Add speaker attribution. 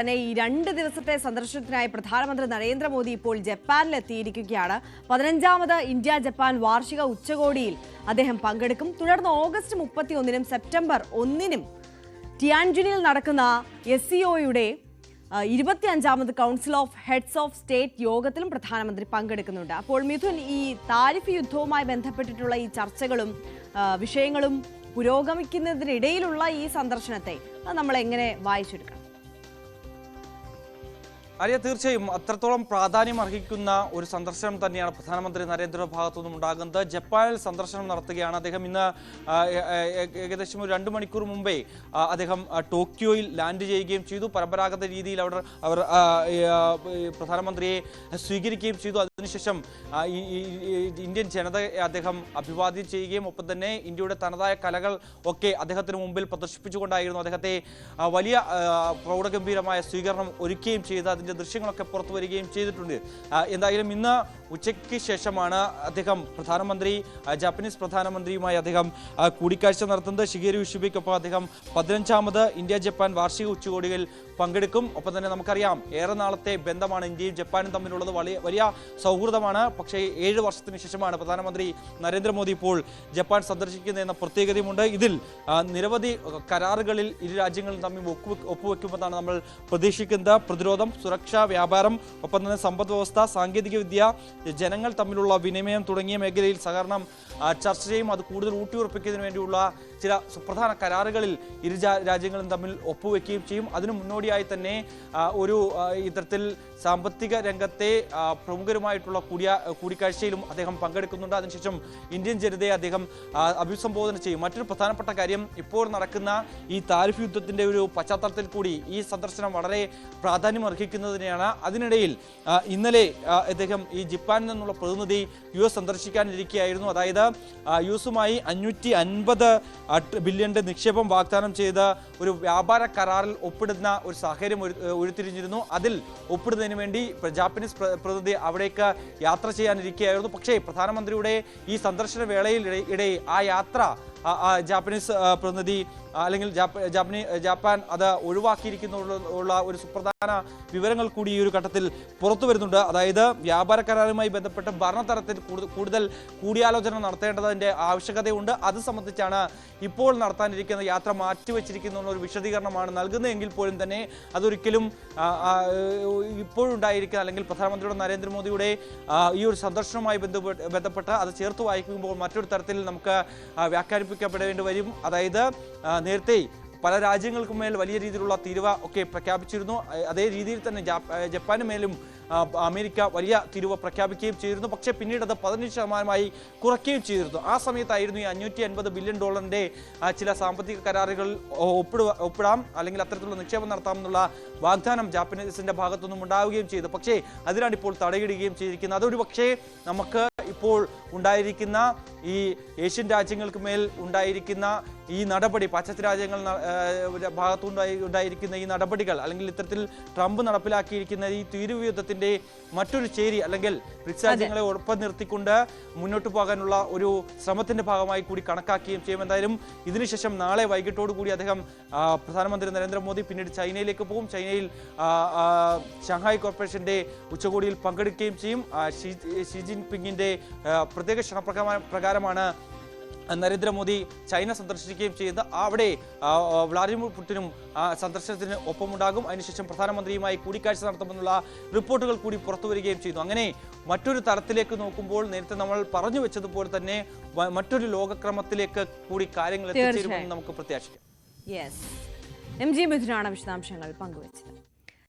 Speaker 1: തന്നെ ഈ 2 ദിവസത്തെ സന്ദർശനത്തിനായി പ്രധാനമന്ത്രി നരേന്ദ്രമോദി ഇപ്പോൾ ജപ്പാനിലെത്തിയിരിക്കുകയാണ്. 15ാമത് ഇന്ത്യ ജപ്പാൻ വാർഷിക ഉച്ചകോടിയിൽ അദ്ദേഹം പങ്കെടുക്കും. തുടർന്ന് ഓഗസ്റ്റ് 31-നും സെപ്റ്റംബർ 1-നും ടിയാൻജിനിൽ നടക്കുന്ന SCOയുടെ 25ാമത് council of heads of state യോഗത്തിലും പ്രധാനമന്ത്രി പങ്കെടുക്കുന്നുണ്ട്. അപ്പോൾ മിഥുൻ, ഈ താരിഫ് യുദ്ധവുമായി ബന്ധപ്പെട്ടിട്ടുള്ള ഈ ചർച്ചകളും വിഷയങ്ങളും പുരോഗമിക്കുന്നതിനിടയിലുള്ള ഈ സന്ദർശനത്തെ നമ്മൾ എങ്ങനെ വായിച്ചെടുക്കണം?
Speaker 2: ആര്യ, തീർച്ചയായും അത്രത്തോളം പ്രാധാന്യം അർഹിക്കുന്ന ഒരു സന്ദർശനം തന്നെയാണ് പ്രധാനമന്ത്രി നരേന്ദ്ര ഭാഗത്തു നിന്നും ഉണ്ടാകുന്നത്. ജപ്പാനിൽ സന്ദർശനം നടത്തുകയാണ് അദ്ദേഹം. ഇന്ന് ഏകദേശം ഒരു 2 മണിക്കൂർ മുമ്പേ അദ്ദേഹം ടോക്കിയോയിൽ ലാൻഡ് ചെയ്യുകയും ചെയ്തു. പരമ്പരാഗത രീതിയിൽ അവർ പ്രധാനമന്ത്രിയെ സ്വീകരിക്കുകയും ചെയ്തു. അതിനുശേഷം ഇന്ത്യൻ ജനതയെ അദ്ദേഹം അഭിവാദ്യം ചെയ്യുകയും ഒപ്പം തന്നെ ഇന്ത്യയുടെ തനതായ കലകൾ ഒക്കെ അദ്ദേഹത്തിന് മുമ്പിൽ പ്രദർശിപ്പിച്ചുകൊണ്ടായിരുന്നു അദ്ദേഹത്തെ വലിയ പ്രൗഢഗംഭീരമായ സ്വീകരണം ഒരുക്കുകയും ചെയ്ത് അതിൻ്റെ ദൃശ്യങ്ങളൊക്കെ പുറത്തു വരികയും ചെയ്തിട്ടുണ്ട്. എന്തായാലും ഇന്ന് ഉച്ചയ്ക്ക് ശേഷമാണ് അദ്ദേഹം ജാപ്പനീസ് പ്രധാനമന്ത്രിയുമായി അദ്ദേഹം കൂടിക്കാഴ്ച നടത്തുന്നത്. ഷിഗേരു ഇഷിബയ്ക്കൊപ്പം അദ്ദേഹം 15ാമത് ഇന്ത്യ ജപ്പാൻ വാർഷിക ഉച്ചകോടിയിൽ പങ്കെടുക്കും. ഒപ്പം തന്നെ നമുക്കറിയാം, ഏറെ നാളത്തെ ബന്ധമാണ് ഇന്ത്യയും ജപ്പാനും തമ്മിലുള്ളത്. വലിയ സൗഹൃദമാണ്. പക്ഷേ 7 വർഷത്തിന് ശേഷമാണ് പ്രധാനമന്ത്രി നരേന്ദ്രമോദി ഇപ്പോൾ ജപ്പാൻ സന്ദർശിക്കുന്നതെന്ന പ്രത്യേകതയുമുണ്ട്. ഇതിൽ നിരവധി കരാറുകളിൽ ഇരു രാജ്യങ്ങളും തമ്മിൽ ഒപ്പുവെക്കുമെന്നാണ് നമ്മൾ പ്രതീക്ഷിക്കുന്നത്. പ്രതിരോധം, സുരക്ഷ, വ്യാപാരം, ഒപ്പം തന്നെ സമ്പദ് വ്യവസ്ഥ, സാങ്കേതികവിദ്യ, ജനങ്ങൾ തമ്മിലുള്ള വിനിമയം തുടങ്ങിയ മേഖലയിൽ സഹകരണം ചർച്ച ചെയ്യും. അത് കൂടുതൽ ഊട്ടിയുറപ്പിക്കുന്നതിന് വേണ്ടിയുള്ള ചില സുപ്രധാന കരാറുകളിൽ ഇരു രാജ്യങ്ങളും തമ്മിൽ ഒപ്പുവെക്കുകയും ചെയ്യും. അതിനു മുന്നോടിയായി തന്നെ ഇത്തരത്തിൽ സാമ്പത്തിക രംഗത്തെ പ്രമുഖരുമായിട്ടുള്ള കൂടിക്കാഴ്ചയിലും അദ്ദേഹം പങ്കെടുക്കുന്നുണ്ട്. അതിനുശേഷം ഇന്ത്യൻ ജനതയെ അദ്ദേഹം അഭിസംബോധന ചെയ്യും. മറ്റൊരു പ്രധാനപ്പെട്ട കാര്യം, ഇപ്പോൾ നടക്കുന്ന ഈ താരിഫ് യുദ്ധത്തിന്റെ ഒരു പശ്ചാത്തലത്തിൽ കൂടി ഈ സന്ദർശനം വളരെ പ്രാധാന്യം അർഹിക്കുന്നതിനെയാണ്. അതിനിടയിൽ ഇന്നലെ അദ്ദേഹം ഈ ജപ്പാനിൽ നിന്നുള്ള പ്രതിനിധി US സന്ദർശിക്കാനിരിക്കുകയായിരുന്നു. അതായത് US-മായി 550 ബില്യന്റെ നിക്ഷേപം വാഗ്ദാനം ചെയ്ത ഒരു വ്യാപാര കരാറിൽ ഒപ്പിടുന്ന ഒരു സാഹചര്യം ഉരുത്തിരിഞ്ഞിരുന്നു. അതിൽ ഒപ്പിടുന്നതിന് വേണ്ടി ജാപ്പനീസ് പ്രതിനിധി അവിടേക്ക് യാത്ര ചെയ്യാനിരിക്കുകയായിരുന്നു. പക്ഷേ പ്രധാനമന്ത്രിയുടെ ഈ സന്ദർശന വേളയിൽ ആ യാത്ര ജാപ്പനീസ് പ്രതിനിധി അല്ലെങ്കിൽ ജപ്പാൻ അത് ഒഴിവാക്കിയിരിക്കുന്നുള്ള ഒരു സുപ്രധാന വിവരങ്ങൾ കൂടി ഈ ഒരു ഘട്ടത്തിൽ പുറത്തു വരുന്നുണ്ട്. അതായത് വ്യാപാര കരാറുമായി ബന്ധപ്പെട്ട് ഭരണതലത്തിൽ കൂടുതൽ കൂടിയാലോചന നടത്തേണ്ടതിൻ്റെ ആവശ്യകതയുണ്ട്. അത് സംബന്ധിച്ചാണ് ഇപ്പോൾ നടത്താനിരിക്കുന്ന യാത്ര മാറ്റിവെച്ചിരിക്കുന്ന ഒരു വിശദീകരണമാണ് നൽകുന്നതെങ്കിൽ പോലും തന്നെ അതൊരിക്കലും ഇപ്പോഴുണ്ടായിരിക്കുന്ന അല്ലെങ്കിൽ പ്രധാനമന്ത്രിയുടെ നരേന്ദ്രമോദിയുടെ ഈ ഒരു സന്ദർശനവുമായി ബന്ധപ്പെട്ട് അത് ചേർത്ത് വായിക്കുമ്പോൾ മറ്റൊരു തരത്തിൽ നമുക്ക് വ്യാഖ്യാനിപ്പിക്കപ്പെടേണ്ടി വരും. അതായത് നേരത്തെ പല രാജ്യങ്ങൾക്കും മേൽ വലിയ രീതിയിലുള്ള തീരുവ ഒക്കെ പ്രഖ്യാപിച്ചിരുന്നു. അതേ രീതിയിൽ തന്നെ ജപ്പാന് മേലും അമേരിക്ക വലിയ തീരുവ പ്രഖ്യാപിക്കുകയും ചെയ്തിരുന്നു. പക്ഷേ പിന്നീട് അത് 15% കുറയ്ക്കുകയും ചെയ്തിരുന്നു. ആ സമയത്തായിരുന്നു ഈ $550 ബില്യൺ ചില സാമ്പത്തിക കരാറുകൾ ഒപ്പിടാം അല്ലെങ്കിൽ അത്തരത്തിലുള്ള നിക്ഷേപം നടത്താമെന്നുള്ള വാഗ്ദാനം ജാപ്പനീസിന്റെ ഭാഗത്തുനിന്നും ഉണ്ടാവുകയും ചെയ്തു. പക്ഷേ അതിനാണ് ഇപ്പോൾ തടയിടുകയും ചെയ്തിരിക്കുന്നത്. അതൊരു പക്ഷേ നമുക്ക് ഇപ്പോൾ ഉണ്ടായിരിക്കുന്ന ഈ ഏഷ്യൻ രാജ്യങ്ങൾക്ക് മേൽ ഉണ്ടായിരിക്കുന്ന ഈ നടപടി, പാശ്ചാത്യ രാജ്യങ്ങൾ ഭാഗത്തുണ്ടായിരിക്കുന്ന ഈ നടപടികൾ അല്ലെങ്കിൽ ഇത്തരത്തിൽ ട്രംപ് നടപ്പിലാക്കിയിരിക്കുന്ന ഈ തീരുവ യുദ്ധത്തിന്റെ മറ്റൊരു ചേരി അല്ലെങ്കിൽ ബ്രിക്സ് രാജ്യങ്ങളെ ഒപ്പം നിർത്തിക്കൊണ്ട് മുന്നോട്ട് പോകാനുള്ള ഒരു ശ്രമത്തിന്റെ ഭാഗമായി കൂടി കണക്കാക്കുകയും ചെയ്യും. എന്തായാലും ഇതിനുശേഷം നാളെ വൈകിട്ടോടുകൂടി അദ്ദേഹം പ്രധാനമന്ത്രി നരേന്ദ്രമോദി പിന്നീട് ചൈനയിലേക്ക് പോകും. ചൈനയിൽ ഷാങ്ഹായ് കോർപ്പറേഷന്റെ ഉച്ചകോടിയിൽ പങ്കെടുക്കുകയും ചെയ്യും. ഷി ജിൻപിങ്ങിന്റെ പ്രത്യേക ക്ഷണപ്രകാരമാണ് നരേന്ദ്രമോദി ചൈന സന്ദർശിക്കുകയും ചെയ്ത് അവിടെ വ്ളാഡിമിർ പുടിനും സന്ദർശനത്തിന് ഒപ്പമുണ്ടാകും. അതിനുശേഷം പ്രധാനമന്ത്രിയുമായി കൂടിക്കാഴ്ച നടത്തുമെന്നുള്ള റിപ്പോർട്ടുകൾ കൂടി പുറത്തു വരികയും ചെയ്തു. അങ്ങനെ മറ്റൊരു തലത്തിലേക്ക് നോക്കുമ്പോൾ നേരത്തെ നമ്മൾ പറഞ്ഞു വെച്ചതുപോലെ തന്നെ മറ്റൊരു ലോകക്രമത്തിലേക്ക് കൂടി കാര്യങ്ങൾ എത്തിച്ചേരുമെന്ന് നമുക്ക് പ്രത്യാശിക്കാം.
Speaker 1: MG മിഥുനാണ് വിശദാംശങ്ങൾ പങ്കുവച്ചത്.